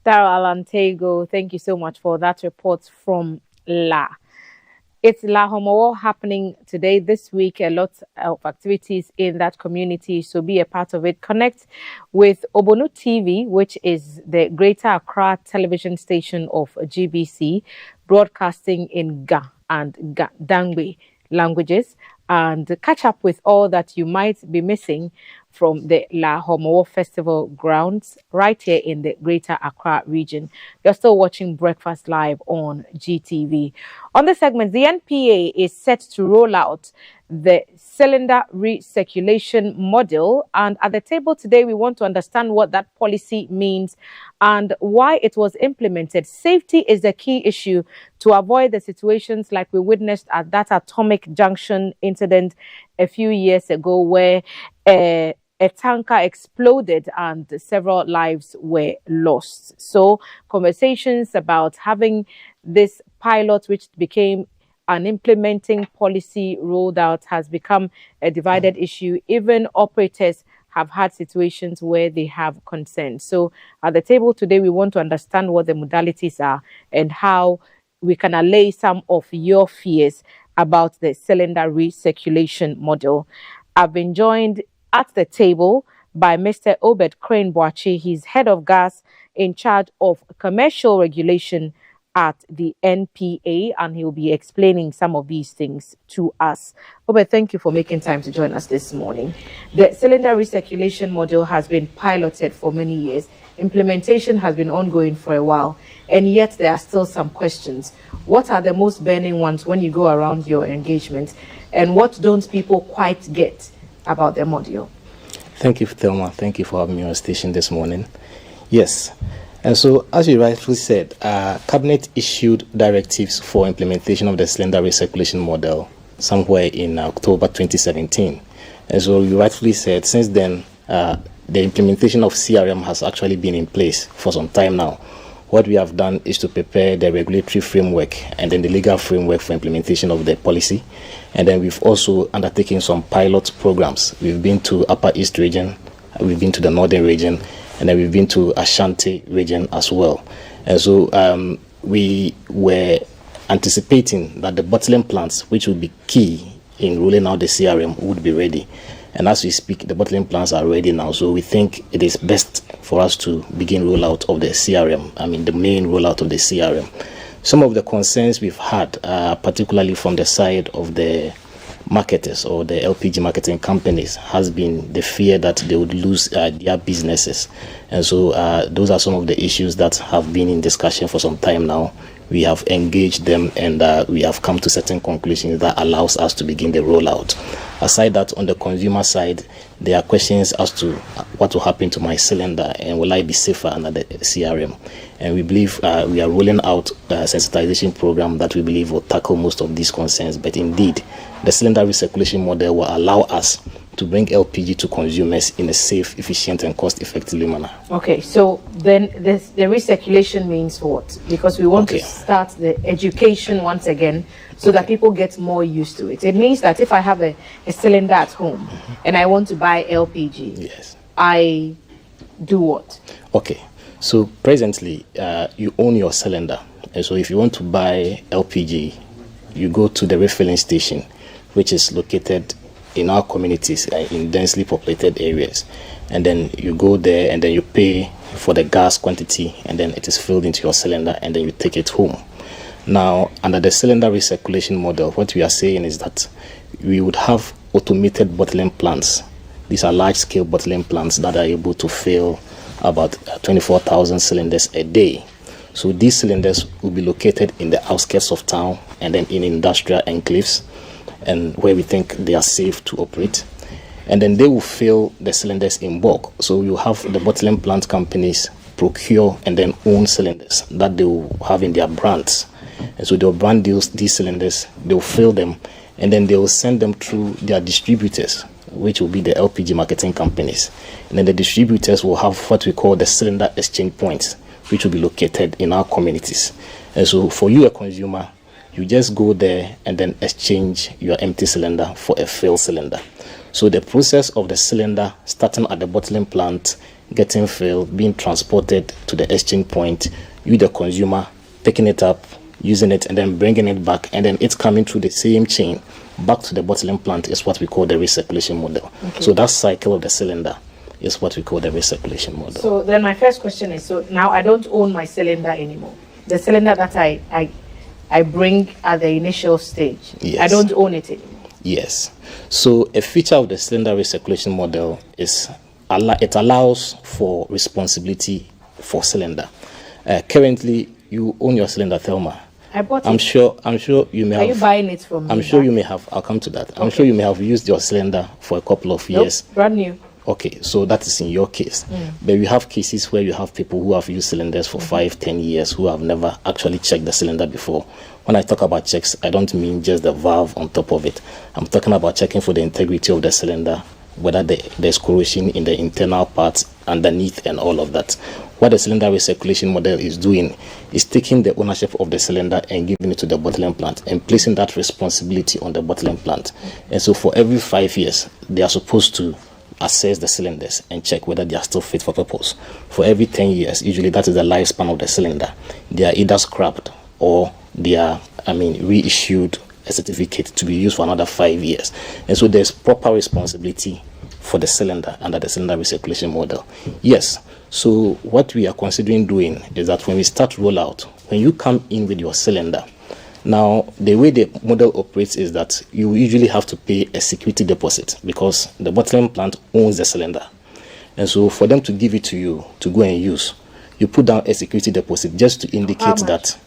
Dara Alantego, thank you so much for that report from La. It's La Homowo happening today, this week. A lot of activities in that community, so be a part of it. Connect with Obonu TV, which is the Greater Accra television station of GBC, broadcasting in Ga and Dangbe languages, and catch up with all that you might be missing from the La Homo Festival grounds right here in the Greater Accra region. You're still watching Breakfast Live on GTV. On the segment, the NPA is set to roll out the cylinder recirculation model. And at the table today, we want to understand what that policy means and why it was implemented. Safety is the key issue to avoid the situations like we witnessed at that Atomic Junction incident a few years ago, where a tanker exploded and several lives were lost. So conversations about having this pilot, which became an implementing policy rolled out, has become a divided issue. Even operators have had situations where they have concerns. So at the table today, we want to understand what the modalities are and how we can allay some of your fears about the cylinder recirculation model. I've been joined at the table by Mr. Obed Crane Boachi. He's head of gas in charge of commercial regulation at the NPA, and he'll be explaining some of these things to us. Obed, thank you for making time to join us this morning. The cylinder recirculation model has been piloted for many years. Implementation has been ongoing for a while, and yet there are still some questions. What are the most burning ones when you go around your engagement, and what don't people quite get about the module? Thank you, Thelma. Thank you for having me on station this morning. Yes. And so, as you rightfully said, Cabinet issued directives for implementation of the cylinder recirculation model somewhere in October 2017. And so, you rightfully said, since then, the implementation of CRM has actually been in place for some time now. What we have done is to prepare the regulatory framework and then the legal framework for implementation of the policy. And then we've also undertaken some pilot programs. We've been to Upper East region, we've been to the Northern region, and then we've been to Ashanti region as well. And so we were anticipating that the bottling plants, which would be key in rolling out the CRM, would be ready. And as we speak, the bottling plants are ready now. So we think it is best for us to begin rollout of the CRM. I mean, the main rollout of the CRM. Some of the concerns we've had, particularly from the side of the marketers or the LPG marketing companies, has been the fear that they would lose their businesses. And so those are some of the issues that have been in discussion for some time now. We have engaged them, and we have come to certain conclusions that allows us to begin the rollout. Aside that, on the consumer side, there are questions as to what will happen to my cylinder and will I be safer under the CRM. And we believe we are rolling out a sensitization program that we believe will tackle most of these concerns. But indeed, the cylinder recirculation model will allow us to bring LPG to consumers in a safe, efficient, and cost-effective manner. Okay, so then the recirculation means what? Because we want to start the education once again so that people get more used to it. It means that if I have a cylinder at home and I want to buy LPG, yes, I do what? Okay, so presently you own your cylinder. And so if you want to buy LPG, you go to the refilling station, which is located in our communities, in densely populated areas, and then you go there and then you pay for the gas quantity, and then it is filled into your cylinder, and then you take it home. Now, under the cylinder recirculation model, what we are saying is that we would have automated bottling plants. These are large-scale bottling plants that are able to fill about 24,000 cylinders a day. So these cylinders will be located in the outskirts of town and then in industrial enclaves, and where we think they are safe to operate. And then they will fill the cylinders in bulk. So you have the bottling plant companies procure and then own cylinders that they will have in their brands. And so they'll brand these cylinders, they'll fill them, and then they will send them through their distributors, which will be the LPG marketing companies. And then the distributors will have what we call the cylinder exchange points, which will be located in our communities. And so for you, a consumer, you just go there and then exchange your empty cylinder for a filled cylinder. So the process of the cylinder starting at the bottling plant, getting filled, being transported to the exchange point, you the consumer picking it up, using it, and then bringing it back, and then it's coming through the same chain back to the bottling plant is what we call the recirculation model. Okay. So that cycle of the cylinder is what we call the recirculation model. So then my first question is, so now I don't own my cylinder anymore. The cylinder that I bring at the initial stage, yes. I don't own it anymore. Yes. So a feature of the cylinder recirculation model is it allows for responsibility for cylinder. Currently, you own your cylinder, Thelma. I bought it. I'm sure you may have. Are you buying it from me? I'm sure you may have. I'll come to that. I'm sure you may have used your cylinder for a couple of years. Nope, brand new. Okay, so that is in your case. But we have cases where you have people who have used cylinders for 5-10 years who have never actually checked the cylinder before. When I talk about checks, I don't mean just the valve on top of it. I'm talking about checking for the integrity of the cylinder, whether there's corrosion in the internal parts, underneath, and all of that. What the cylinder recirculation model is doing is taking the ownership of the cylinder and giving it to the bottling plant and placing that responsibility on the bottling plant. And so for every 5 years, they are supposed to assess the cylinders and check whether they are still fit for purpose. For every 10 years, usually that is the lifespan of the cylinder, they are either scrapped or they are, reissued a certificate to be used for another 5 years. And so there's proper responsibility for the cylinder under the cylinder recirculation model. Yes, so what we are considering doing is that when we start rollout, when you come in with your cylinder, now the way the model operates is that you usually have to pay a security deposit because the bottling plant owns the cylinder. And so for them to give it to you to go and use, you put down a security deposit just to indicate that,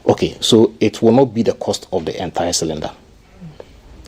okay, so it will not be the cost of the entire cylinder.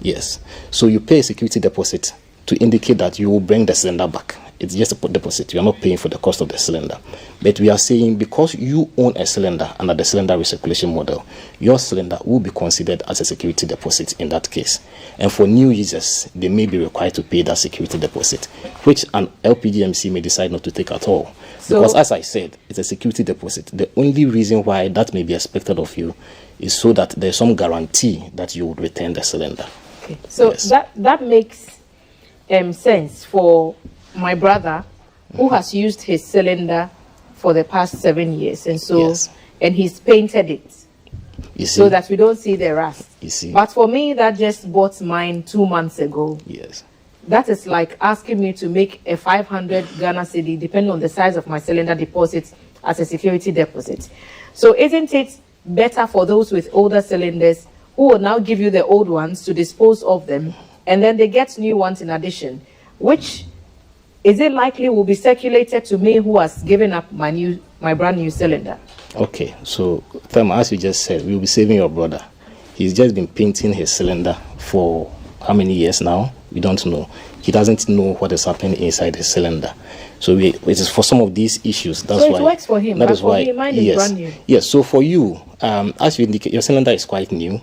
Yes, so you pay a security deposit to indicate that you will bring the cylinder back. It's just a deposit. You are not paying for the cost of the cylinder. But we are saying because you own a cylinder under the cylinder recirculation model, your cylinder will be considered as a security deposit in that case. And for new users, they may be required to pay that security deposit, which an LPGMC may decide not to take at all. Because as I said, it's a security deposit. The only reason why that may be expected of you is so that there's some guarantee that you would return the cylinder. Okay. So yes. that makes sense for my brother who has used his cylinder for the past 7 years, and so and he's painted it so that we don't see the rust. You see, but for me that just bought mine 2 months ago. Yes, that is like asking me to make a 500 Ghana cedi, depending on the size of my cylinder, deposit as a security deposit. So isn't it better for those with older cylinders who will now give you the old ones to dispose of them, and then they get new ones in addition, which is it likely will be circulated to me who has given up my brand new cylinder? Okay, so Thelma, as you just said, we'll be saving your brother. He's just been painting his cylinder for how many years now? We don't know. He doesn't know what is happening inside his cylinder. So it is for some of these issues. That's so why it works for him. That is why. Mine is brand new. Yes. So for you, as you indicate, your cylinder is quite new.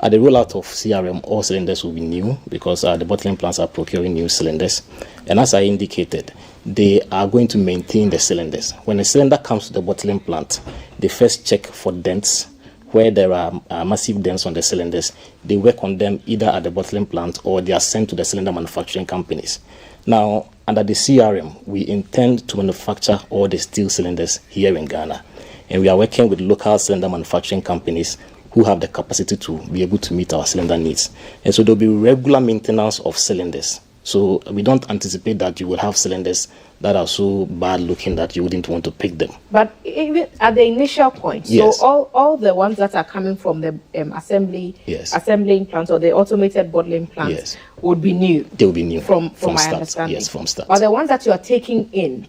At the rollout of CRM, all cylinders will be new because the bottling plants are procuring new cylinders. And as I indicated, they are going to maintain the cylinders. When a cylinder comes to the bottling plant, they first check for dents. Where there are massive dents on the cylinders, they work on them either at the bottling plant or they are sent to the cylinder manufacturing companies. Now, under the CRM, we intend to manufacture all the steel cylinders here in Ghana. And we are working with local cylinder manufacturing companies who have the capacity to be able to meet our cylinder needs. And so there will be regular maintenance of cylinders. So we don't anticipate that you will have cylinders that are so bad looking that you wouldn't want to pick them. But even at the initial point, yes. So all the ones that are coming from the assembling plants or the automated bottling plants yes. would be new. They will be new from my start. understanding. Yes, from start. But the ones that you are taking in,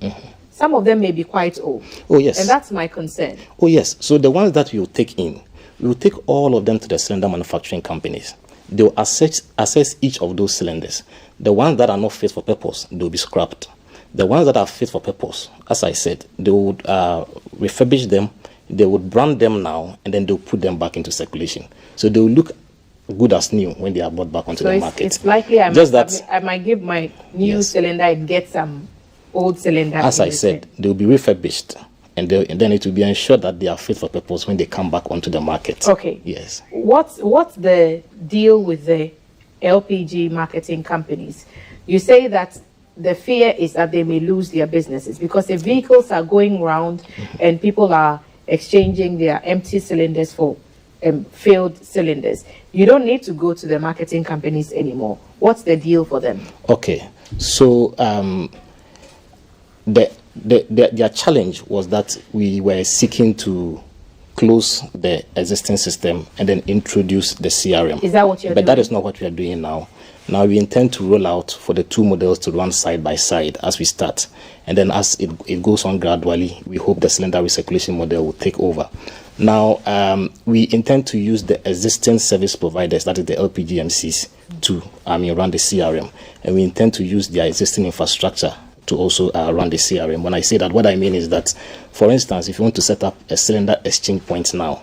some of them may be quite old. Oh yes. And that's my concern. Oh yes. So the ones that you take in, we will take all of them to the cylinder manufacturing companies. They will assess each of those cylinders. The ones that are not fit for purpose, they will be scrapped. The ones that are fit for purpose, as I said, they would refurbish them, they would brand them now, and then they'll put them back into circulation. So they will look good as new when they are brought back onto the market. It's likely I might give my new cylinder and get some old cylinder. As I said, they will be refurbished. And then it will be ensured that they are fit for purpose when they come back onto the market. Okay. Yes. What's the deal with the LPG marketing companies? You say that the fear is that they may lose their businesses, because if vehicles are going round and people are exchanging their empty cylinders for filled cylinders, you don't need to go to the marketing companies anymore. What's the deal for them? Okay, so their challenge was that we were seeking to close the existing system and then introduce the CRM. Is that what you're doing? But that is not what we are doing now. Now we intend to roll out for the two models to run side by side as we start. And then as it goes on gradually, we hope the cylinder recirculation model will take over. Now, we intend to use the existing service providers, that is the LPGMCs, to run the CRM. And we intend to use their existing infrastructure to also run the CRM. When I say that, what I mean is that, for instance, if you want to set up a cylinder exchange point now,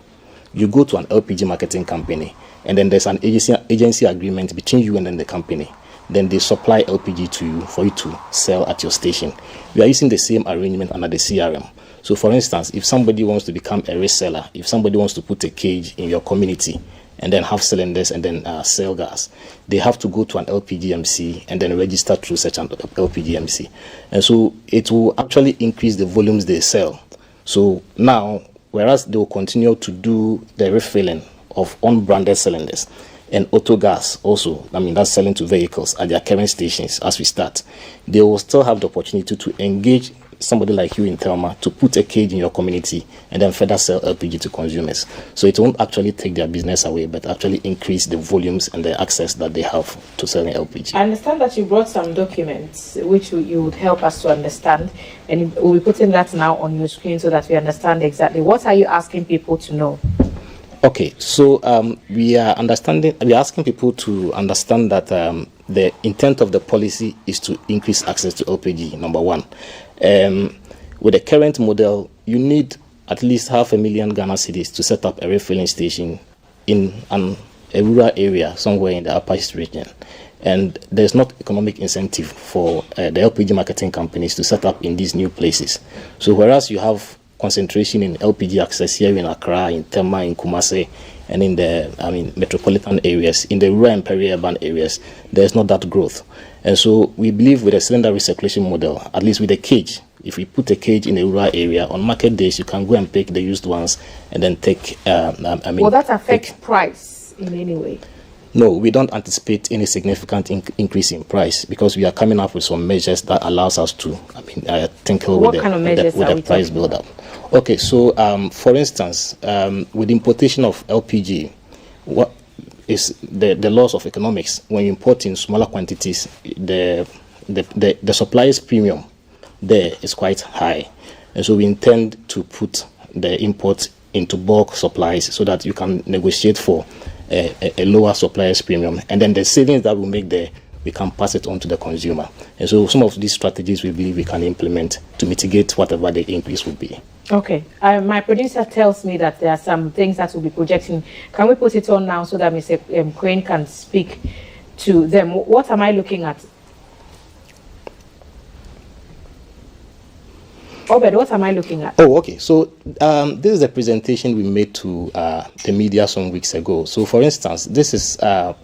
you go to an LPG marketing company, and then there's an agency agreement between you and then the company. Then they supply LPG to you for you to sell at your station. We are using the same arrangement under the CRM. So, for instance, if somebody wants to become a reseller, if somebody wants to put a cage in your community and then have cylinders and then sell gas, they have to go to an LPGMC and then register through such an LPGMC. And so it will actually increase the volumes they sell. So now, whereas they will continue to do the refilling of unbranded cylinders and auto gas also, that's selling to vehicles at their current stations as we start, they will still have the opportunity to engage somebody like you in Thelma to put a cage in your community and then further sell LPG to consumers. So it won't actually take their business away, but actually increase the volumes and the access that they have to selling LPG. I understand that you brought some documents which you would help us to understand, and we'll be putting that now on your screen so that we understand exactly what are you asking people to know. Okay, so we are asking people to understand that the intent of the policy is to increase access to LPG, number one. With the current model, you need at least 500,000 Ghana cedis to set up a refilling station in a rural area somewhere in the Upper East region. And there's not economic incentive for the LPG marketing companies to set up in these new places. So whereas you have concentration in LPG access here in Accra, in Tema, in Kumasi, and in the metropolitan areas, in the rural and peri-urban areas, there's not that growth. And so we believe with a cylinder recirculation model, at least with a cage, if we put a cage in a rural area, on market days, you can go and pick the used ones and then take, will that affect price in any way? No, we don't anticipate any significant increase in price because we are coming up with some measures that allows us to, tinkle with the price build-up. Okay, so for instance, with importation of LPG, what is the loss of economics when you import in smaller quantities? The supplier's premium there is quite high, and so we intend to put the import into bulk supplies so that you can negotiate for a lower supplier's premium, and then the savings that we make there, we can pass it on to the consumer. And so some of these strategies we believe we can implement to mitigate whatever the increase will be. Okay. My producer tells me that there are some things that will be projecting. Can we put it on now so that Mr. Crane can speak to them? What am I looking at? Obed, what am I looking at? Oh, okay. So this is a presentation we made to the media some weeks ago. So for instance, this is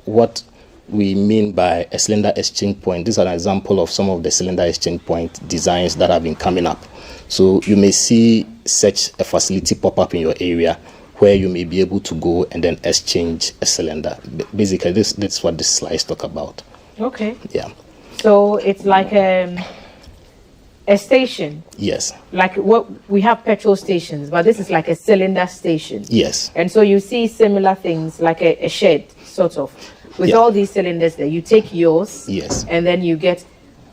what we mean by a cylinder exchange point. This is an example of some of the cylinder exchange point designs that have been coming up. So you may see such a facility pop up in your area where you may be able to go and then exchange a cylinder. Basically, this is what this slides talk about. Okay. Yeah. So it's like a station. Yes. Like what we have petrol stations, but this is like a cylinder station. Yes. And so you see similar things like a shed, sort of, with all these cylinders there. You take yours. Yes. And then you get.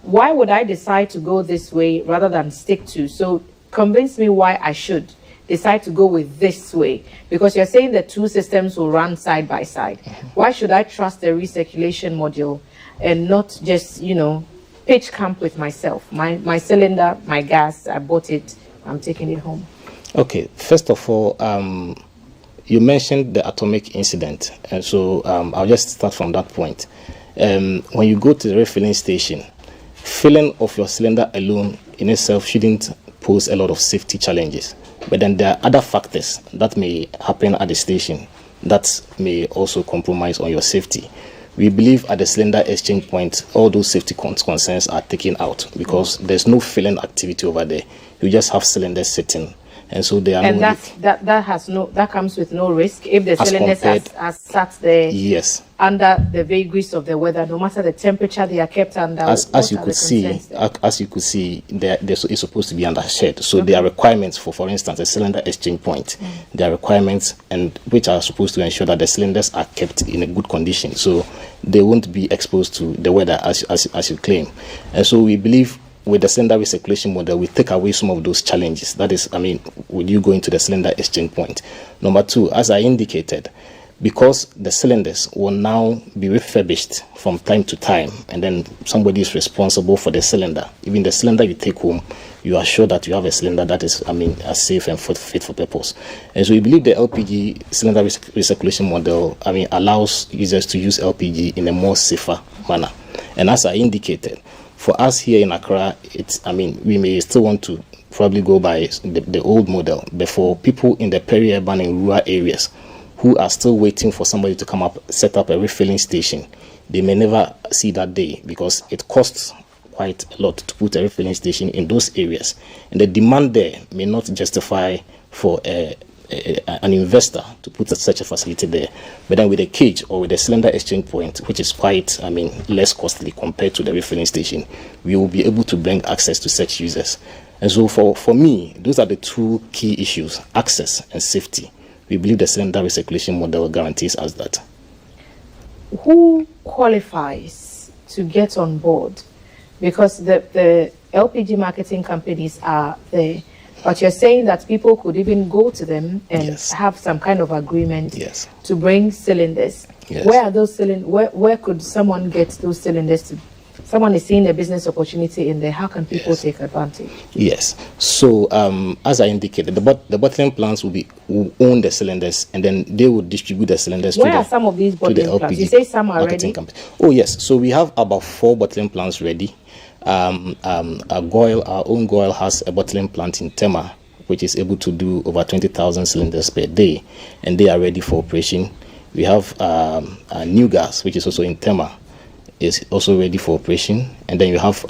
Why would I decide to go this way rather than stick to? So convince me why I should decide to go with this way, because you're saying the two systems will run side by side. Why should I trust the recirculation module and not just, pitch camp with myself? My cylinder, my gas, I bought it, I'm taking it home. Okay, first of all, you mentioned the atomic incident, and so I'll just start from that point. When you go to the refilling station, filling of your cylinder alone in itself shouldn't pose a lot of safety challenges. But then there are other factors that may happen at the station that may also compromise on your safety. We believe at the cylinder exchange point, all those safety concerns are taken out because there's no filling activity over there. You just have cylinders sitting. And so they are and that comes with no risk if the cylinders are sat there. Yes. Under the vagaries of the weather, no matter the temperature they are kept under. As you could see, it's supposed to be under shed. So there are requirements for instance, a cylinder exchange point. There are requirements and which are supposed to ensure that the cylinders are kept in a good condition, so they won't be exposed to the weather as you claim. And so we believe with the cylinder recirculation model, we take away some of those challenges. That is, with you going to the cylinder exchange point. Number two, as I indicated, because the cylinders will now be refurbished from time to time, and then somebody is responsible for the cylinder. Even the cylinder you take home, you are sure that you have a cylinder that is, safe and fit for purpose. And so we believe the LPG cylinder recirculation model, allows users to use LPG in a more safer manner. And as I indicated, for us here in Accra, we may still want to probably go by the old model, but for people in the peri-urban and rural areas who are still waiting for somebody to come up, set up a refilling station, they may never see that day because it costs quite a lot to put a refilling station in those areas. And the demand there may not justify for an investor to put such a facility there. But then with a cage or with a cylinder exchange point, which is quite, less costly compared to the refilling station, we will be able to bring access to such users. And so for me, those are the two key issues, access and safety. We believe the cylinder recirculation model guarantees us that. Who qualifies to get on board? Because the LPG marketing companies are there. But you're saying that people could even go to them and have some kind of agreement to bring cylinders. Yes. Where are those cylinders? Where could someone get those cylinders to? Someone is seeing a business opportunity in there. How can people take advantage? Yes. So as I indicated, the bottling plants will own the cylinders, and then they will distribute the cylinders. Where are some of these bottling plants? You say some are ready. Oh yes. So we have about 4 bottling plants ready. Our own Goil has a bottling plant in Tema, which is able to do over 20,000 cylinders per day, and they are ready for operation. We have New Gas, which is also in Tema, is also ready for operation, and then you have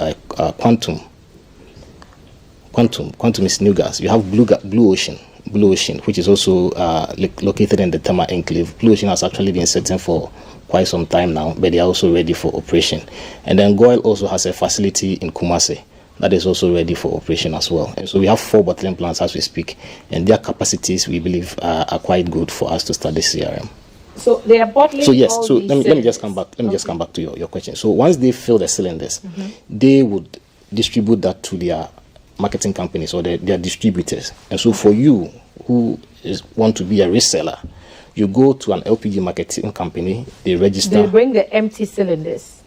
Quantum. Quantum is New Gas. You have Blue Ocean, which is also located in the Tema enclave. Blue Ocean has actually been sitting for quite some time now, but they are also ready for operation. And then Goil also has a facility in Kumasi that is also ready for operation as well. And so we have 4 bottling plants as we speak, and their capacities we believe are quite good for us to start the CRM. So they are bottling. So yes. So let me just come back. Let me just come back to your question. So once they fill the cylinders, they would distribute that to their marketing companies or their distributors. And so for you who want to be a reseller, you go to an LPG marketing company, they register. They bring the empty cylinders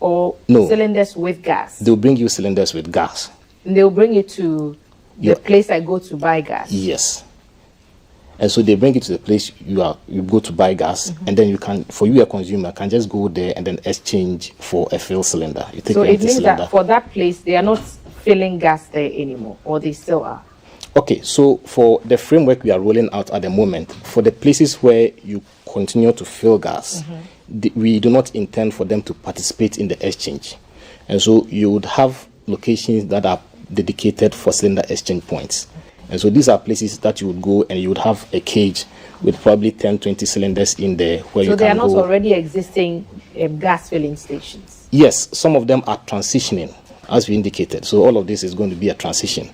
or cylinders with gas? They'll bring you cylinders with gas. And they'll bring you to the place I go to buy gas? Yes. And so they bring it to the place you go to buy gas, and then you can, for you a consumer, can just go there and then exchange for a filled cylinder. You take so your it means cylinder. that for that place, they are not filling gas there anymore, or they still are? Okay, so for the framework we are rolling out at the moment, for the places where you continue to fill gas, we do not intend for them to participate in the exchange. And so you would have locations that are dedicated for cylinder exchange points. And so these are places that you would go and you would have a cage with probably 10, 20 cylinders in there where you can go. So they are not already existing gas filling stations? Yes, some of them are transitioning, as we indicated. So all of this is going to be a transition.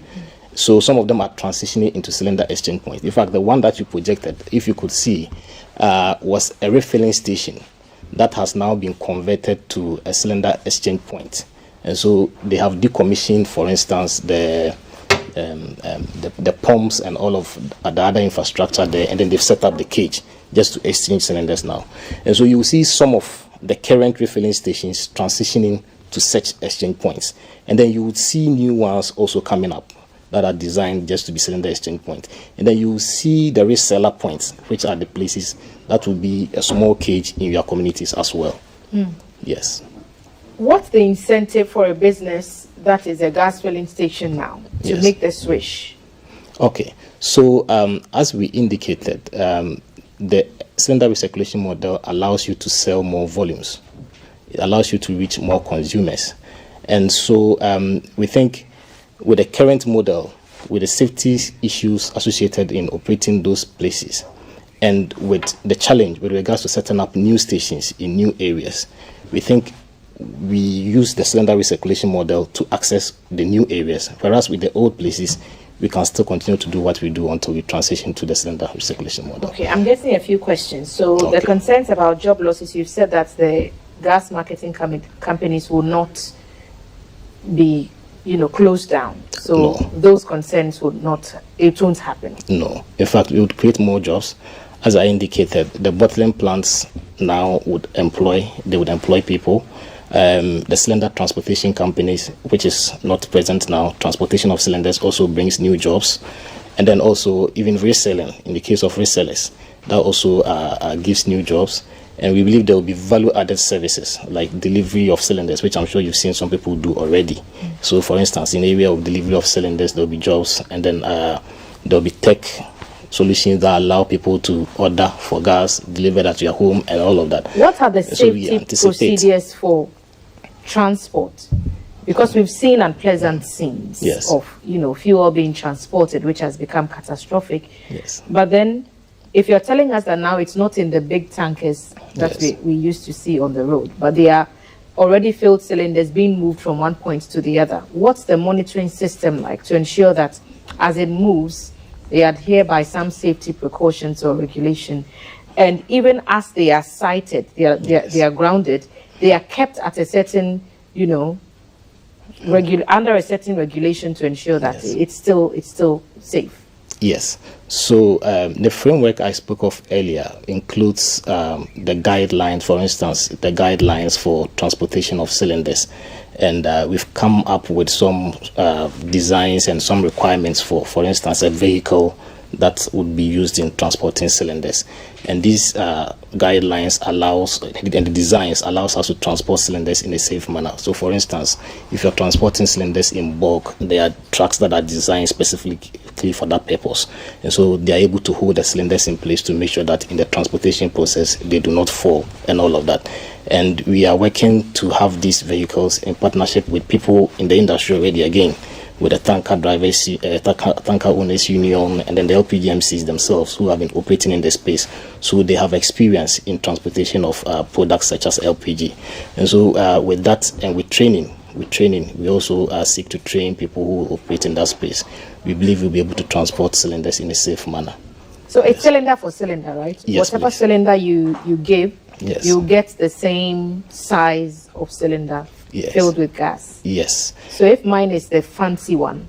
So some of them are transitioning into cylinder exchange points. In fact, the one that you projected, if you could see, was a refilling station that has now been converted to a cylinder exchange point. And so they have decommissioned, for instance, the pumps and all of the other infrastructure there, and then they've set up the cage just to exchange cylinders now. And so you will see some of the current refilling stations transitioning to such exchange points. And then you would see new ones also coming up that are designed just to be cylinder exchange point. And then you will see the reseller points, which are the places that will be a small cage in your communities as well. Yes. What's the incentive for a business that is a gas filling station now to make the switch? Okay, so as we indicated, the cylinder recirculation model allows you to sell more volumes. It allows you to reach more consumers. And so we think with the current model, with the safety issues associated in operating those places, and with the challenge with regards to setting up new stations in new areas, we think we use the cylinder recirculation model to access the new areas, whereas with the old places, we can still continue to do what we do until we transition to the cylinder recirculation model. Okay, I'm getting a few questions. So the concerns about job losses, you've said that the gas marketing companies will not be, closed down. So those concerns it won't happen. No. In fact, we would create more jobs. As I indicated, the bottling plants now would employ people. The cylinder transportation companies, which is not present now, transportation of cylinders also brings new jobs. And then also even reselling, in the case of resellers, that also gives new jobs. And we believe there will be value-added services like delivery of cylinders, which I'm sure you've seen some people do already. So for instance, in the area of delivery of cylinders, there will be jobs, and then there will be tech solutions that allow people to order for gas delivered at your home and all of that. What are the safety procedures for transport? Because we've seen unpleasant scenes of fuel being transported, which has become catastrophic. Yes. But then if you're telling us that now it's not in the big tankers that we used to see on the road, but they are already filled cylinders being moved from one point to the other, what's the monitoring system like to ensure that as it moves, they adhere by some safety precautions or regulation? And even as they are sighted, they are grounded, they are kept at a certain, under a certain regulation to ensure that it's still safe. Yes. So the framework I spoke of earlier includes the guidelines, for instance, the guidelines for transportation of cylinders. And we've come up with some designs and some requirements for instance, a vehicle that would be used in transporting cylinders. And these guidelines and the designs allows us to transport cylinders in a safe manner. So for instance, if you're transporting cylinders in bulk, there are trucks that are designed specifically for that purpose. And so they are able to hold the cylinders in place to make sure that in the transportation process, they do not fall and all of that. And we are working to have these vehicles in partnership with people in the industry already, again, with the tanker drivers, tanker owners union, and then the LPGMCs themselves who have been operating in the space. So they have experience in transportation of products such as LPG. And so with that and with training, we also seek to train people who operate in that space. We believe we'll be able to transport cylinders in a safe manner. So it's cylinder for cylinder, right? Yes, whatever please. Cylinder you give, yes, you get the same size of cylinder filled with gas. Yes. So if mine is the fancy one,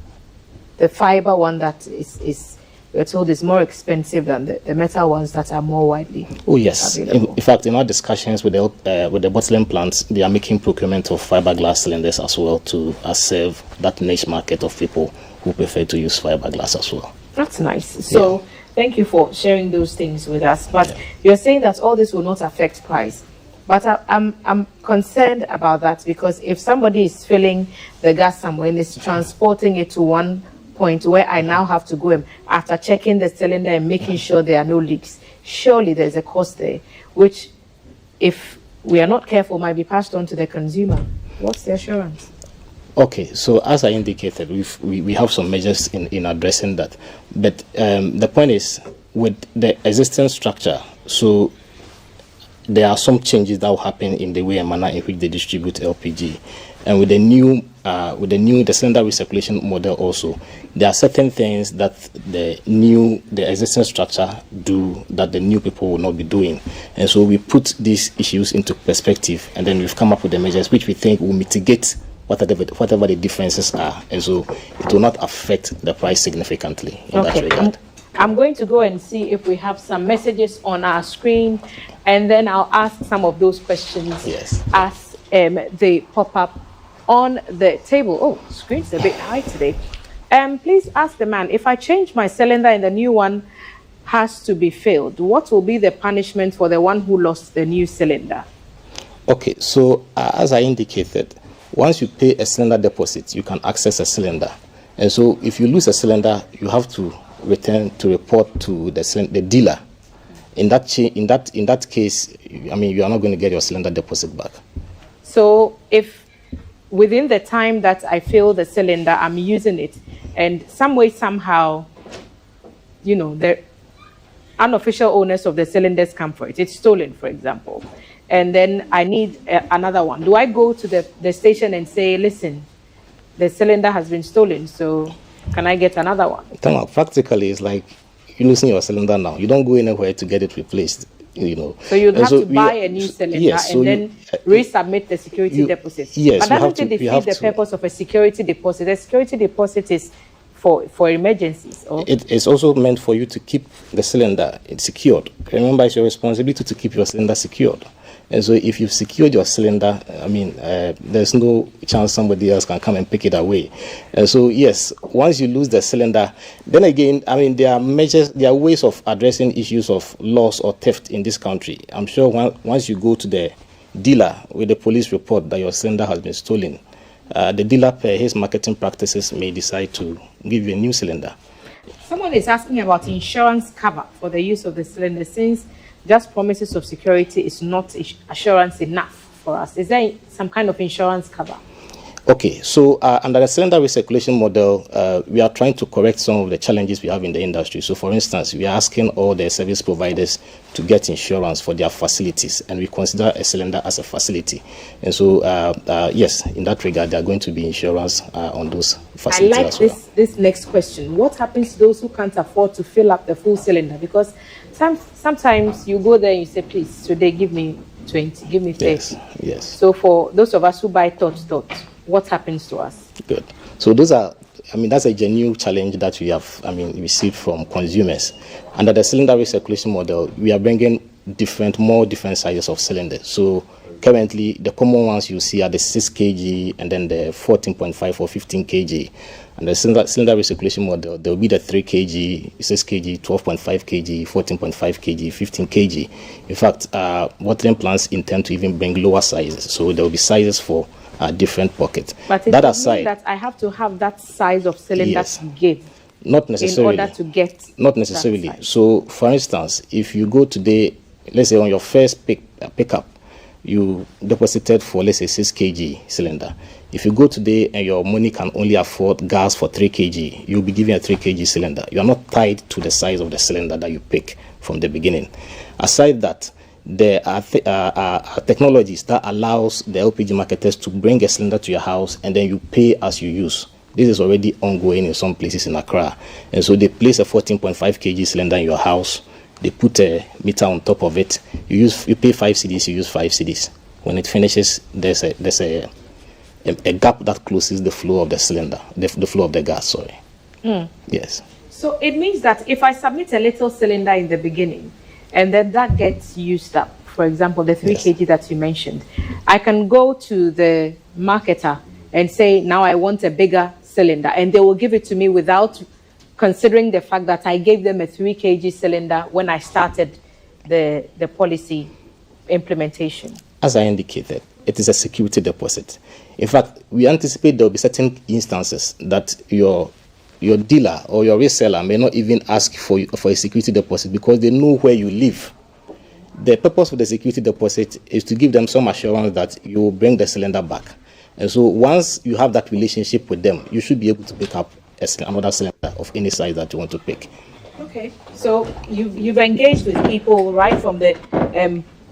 the fiber one that is we're told is more expensive than the metal ones that are more widely available. In fact, in our discussions with the bottling plants, they are making procurement of fiberglass cylinders as well to serve that niche market of people who prefer to use fiberglass as well. That's nice. So thank you for sharing those things with us. But you're saying that all this will not affect price. But I'm concerned about that, because if somebody is filling the gas somewhere and is transporting it to one point where I now have to go after checking the cylinder and making sure there are no leaks, surely there's a cost there, which if we are not careful might be passed on to the consumer. What's the assurance? Okay, so as I indicated, we have some measures in addressing that. But the point is, with the existing structure, so there are some changes that will happen in the way and manner in which they distribute LPG. And with the the cylinder recirculation model also, there are certain things that the existing structure do that the new people will not be doing. And so we put these issues into perspective, and then we've come up with the measures which we think will mitigate whatever the differences are. And so it will not affect the price significantly in that regard. I'm going to go and see if we have some messages on our screen, and then I'll ask some of those questions as they pop up on the table. Oh, screen's a bit high today. Please ask the man, if I change my cylinder and the new one has to be filled, what will be the punishment for the one who lost the new cylinder? Okay, so as I indicated, once you pay a cylinder deposit, you can access a cylinder. And so if you lose a cylinder, you have to report to the dealer in that case, I mean, you are not going to get your cylinder deposit back. So if within the time that I fill the cylinder, I'm using it, and some way, somehow, the unofficial owners of the cylinders come for it. It's stolen, for example. And then I need another one. Do I go to the station and say, listen, the cylinder has been stolen, so can I get another one? Practically, it's like you're losing your cylinder now. You don't go anywhere to get it replaced. So you'd have to buy a new cylinder, yes, and then resubmit the security deposit. Yes, but doesn't it defeat the purpose of a security deposit? The security deposit is for emergencies. Or? It is also meant for you to keep the cylinder secured. Remember, it's your responsibility to keep your cylinder secured. And so if you've secured your cylinder, I mean, there's no chance somebody else can come and pick it away. And so, yes, once you lose the cylinder, then again, I mean, there are ways of addressing issues of loss or theft in this country. I'm sure once you go to the dealer with the police report that your cylinder has been stolen, the dealer, per his marketing practices, may decide to give you a new cylinder. Someone is asking about insurance cover for the use of the cylinder, since just promises of security is not assurance enough for us. Is there some kind of insurance cover? Okay, so under the cylinder recirculation model, we are trying to correct some of the challenges we have in the industry. So, for instance, we are asking all the service providers to get insurance for their facilities, and we consider a cylinder as a facility. And so, yes, in that regard, there are going to be insurance on those facilities. I like this next question. What happens to those who can't afford to fill up the full cylinder? Because sometimes you go there and you say, please, today give me 20, give me 30. Yes. So for those of us who buy thoughts, what happens to us? Good. So that's a genuine challenge that we have, received from consumers. Under the cylinder recirculation model, we are bringing more different sizes of cylinders. So currently, the common ones you see are the 6 kg and then the 14.5 or 15 kg. And the cylinder recirculation model, there will be the 3 kg, 6 kg, 12.5 kg, 14.5 kg, 15 kg. In fact, watering plants intend to even bring lower sizes. So there will be sizes for different pockets. But it doesn't mean that I have to have that size of cylinder to give. Not necessarily. In order to get. Not necessarily. So, for instance, if you go today, let's say on your first pickup, you deposited for, let's say, 6 kg cylinder. If you go today and your money can only afford gas for 3 kg, you'll be given a 3 kg cylinder. You are not tied to the size of the cylinder that you pick from the beginning. Aside that, there are technologies that allows the LPG marketers to bring a cylinder to your house and then you pay as you use. This is already ongoing in some places in Accra. And so they place a 14.5 kg cylinder in your house. They put a meter on top of it. You pay 5 cedis, you use 5 cedis. When it finishes, there's a gap that closes the flow of the cylinder, the flow of the gas, sorry. Yes. So it means that if I submit a little cylinder in the beginning, and then that gets used up, for example, the 3 kg that you mentioned, I can go to the marketer and say, now I want a bigger cylinder, and they will give it to me without considering the fact that I gave them a 3 kg cylinder when I started the policy implementation. As I indicated, it is a security deposit. In fact, we anticipate there will be certain instances that your dealer or your reseller may not even ask for a security deposit because they know where you live. The purpose of the security deposit is to give them some assurance that you will bring the cylinder back. And so once you have that relationship with them, you should be able to pick up another cylinder of any size that you want to pick. Okay, so you've engaged with people right from the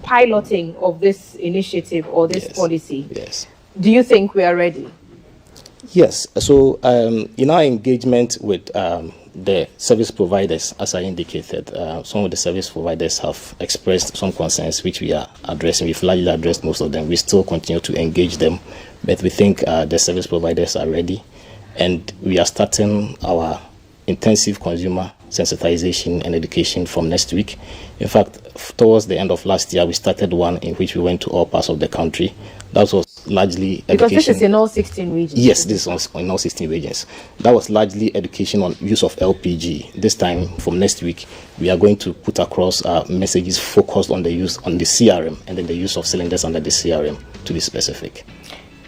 piloting of this initiative or this policy. Yes. Do you think we are ready? Yes. So in our engagement with the service providers, as I indicated, some of the service providers have expressed some concerns which we are addressing. We've largely addressed most of them. We still continue to engage them, but we think the service providers are ready, and we are starting our intensive consumer sensitization and education from next week. In fact, towards the end of last year, we started one in which we went to all parts of the country. That was largely education. Because this is in all 16 regions. Yes, this is in all 16 regions. That was largely education on use of LPG. This time, from next week, we are going to put across messages focused on the use on the CRM and then the use of cylinders under the CRM, to be specific.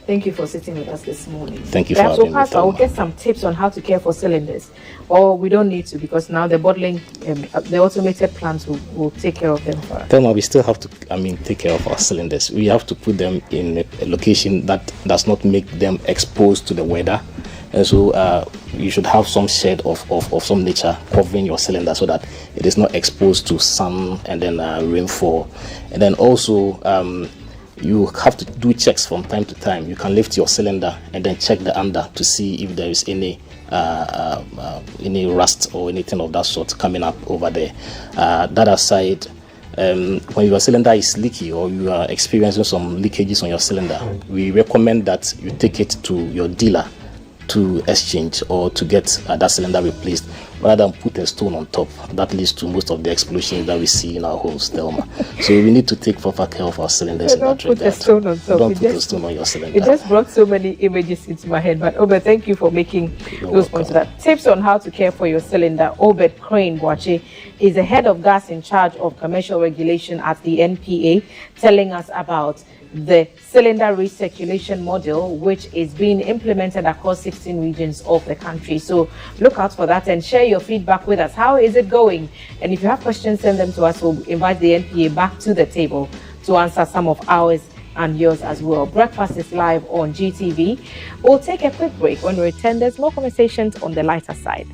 Thank you for sitting with us this morning. Thank you for having me. Perhaps we'll get some tips on how to care for cylinders, or we don't need to, because now the bottling, the automated plants will take care of them for us. Thelma, we still have to, take care of our cylinders. We have to put them in a location that does not make them exposed to the weather. And so you should have some shade of some nature covering your cylinder so that it is not exposed to sun and then rainfall. And then also you have to do checks from time to time. You can lift your cylinder and then check the under to see if there is any rust or anything of that sort coming up over there. That aside, when your cylinder is leaky or you are experiencing some leakages on your cylinder, we recommend that you take it to your dealer to exchange or to get that cylinder replaced, rather than put a stone on top. That leads to most of the explosions that we see in our homes, Thelma. So we need to take proper care of our cylinders. Don't put a stone on top. Don't put a stone on your cylinder. It just brought so many images into my head. But Obed, thank you for making those points. That tips on how to care for your cylinder. Obed Crane Boache is the head of gas in charge of commercial regulation at the NPA, telling us about the cylinder recirculation model, which is being implemented across 16 regions of the country. So look out for that and share your feedback with us. How is it going? And if you have questions, send them to us. We'll invite the NPA back to the table to answer some of ours and yours as well. Breakfast is live on GTV. We'll take a quick break. When we return, there's more conversations on the lighter side.